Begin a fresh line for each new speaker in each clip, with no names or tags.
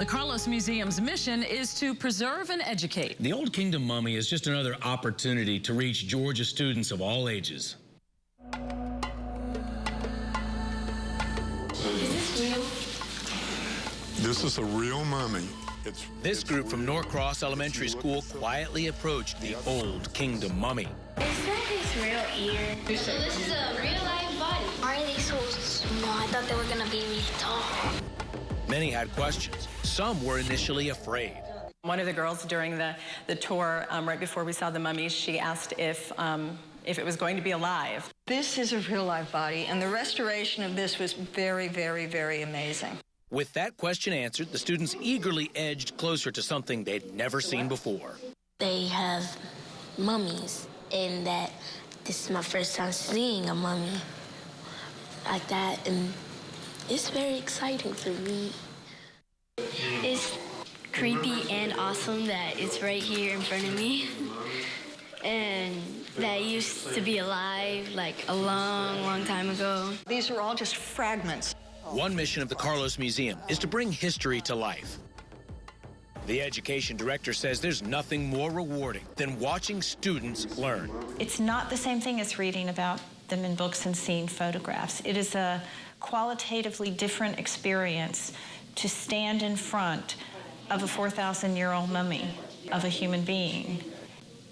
The Carlos Museum's mission is to preserve and educate.
The Old Kingdom mummy is just another opportunity to reach Georgia students of all ages.
Is this real?
This is a real mummy.
This group from Norcross Elementary School quietly approached the Old Kingdom mummy.
Is that his real ear? So this is a real life body.
Why are they so small? I thought they were gonna be really tall.
Many had questions. Some were initially afraid.
One of the girls during the tour, right before we saw the mummies, she asked if it was going to be alive.
This is a real live body, and the restoration of this was very, very, very amazing.
With that question answered, the students eagerly edged closer to something they'd never seen before.
They have mummies, and that this is my first time seeing a mummy like that, and it's very exciting for me.
It's creepy and awesome that it's right here in front of me. And that used to be alive like a long, long time ago.
These are all just fragments.
One mission of the Carlos Museum is to bring history to life. The education director says there's nothing more rewarding than watching students learn.
It's not the same thing as reading about them in books and seeing photographs. It is a qualitatively different experience to stand in front of a 4,000-year-old mummy of a human being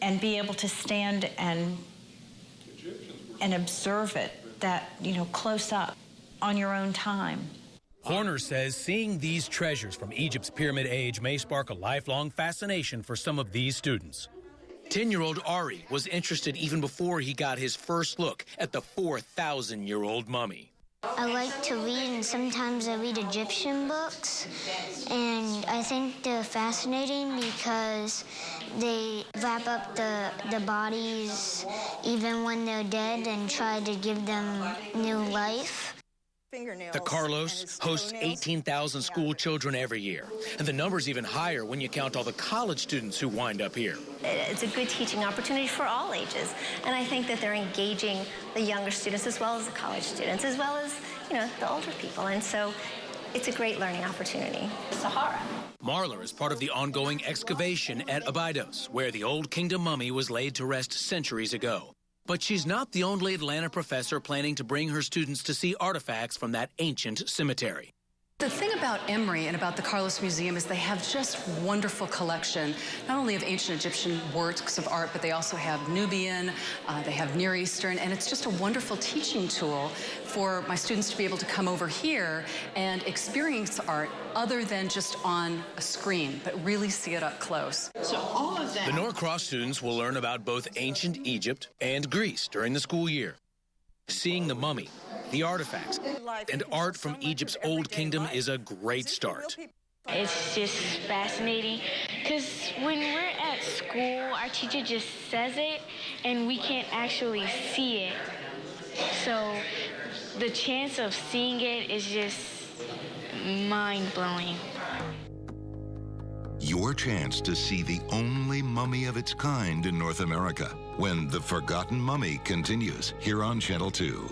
and be able to stand and observe it close up on your own time.
Horner says seeing these treasures from Egypt's pyramid age may spark a lifelong fascination for some of these students. 10-year-old Ari was interested even before he got his first look at the 4,000-year-old mummy.
I like to read, and sometimes I read Egyptian books, and I think they're fascinating because they wrap up the bodies even when they're dead and try to give them new life.
The Carlos hosts 18,000 school children every year, and the number's even higher when you count all the college students who wind up here.
It's a good teaching opportunity for all ages, and I think that they're engaging the younger students as well as the college students, as well as, the older people, and so it's a great learning opportunity.
Sahara.
Marla is part of the ongoing excavation at Abydos, where the Old Kingdom mummy was laid to rest centuries ago. But she's not the only Atlanta professor planning to bring her students to see artifacts from that ancient cemetery.
The thing about Emory and about the Carlos Museum is they have just wonderful collection, not only of ancient Egyptian works of art, but they also have Nubian, they have Near Eastern, and it's just a wonderful teaching tool for my students to be able to come over here and experience art other than just on a screen, but really see it up close.
So all of that.
The Norcross students will learn about both ancient Egypt and Greece during the school year. Seeing the mummy, the artifacts, and art from Egypt's Old Kingdom is a great start.
It's just fascinating because when we're at school, our teacher just says it and we can't actually see it. So the chance of seeing it is just mind-blowing.
Your chance to see the only mummy of its kind in North America when The Forgotten Mummy continues here on Channel 2.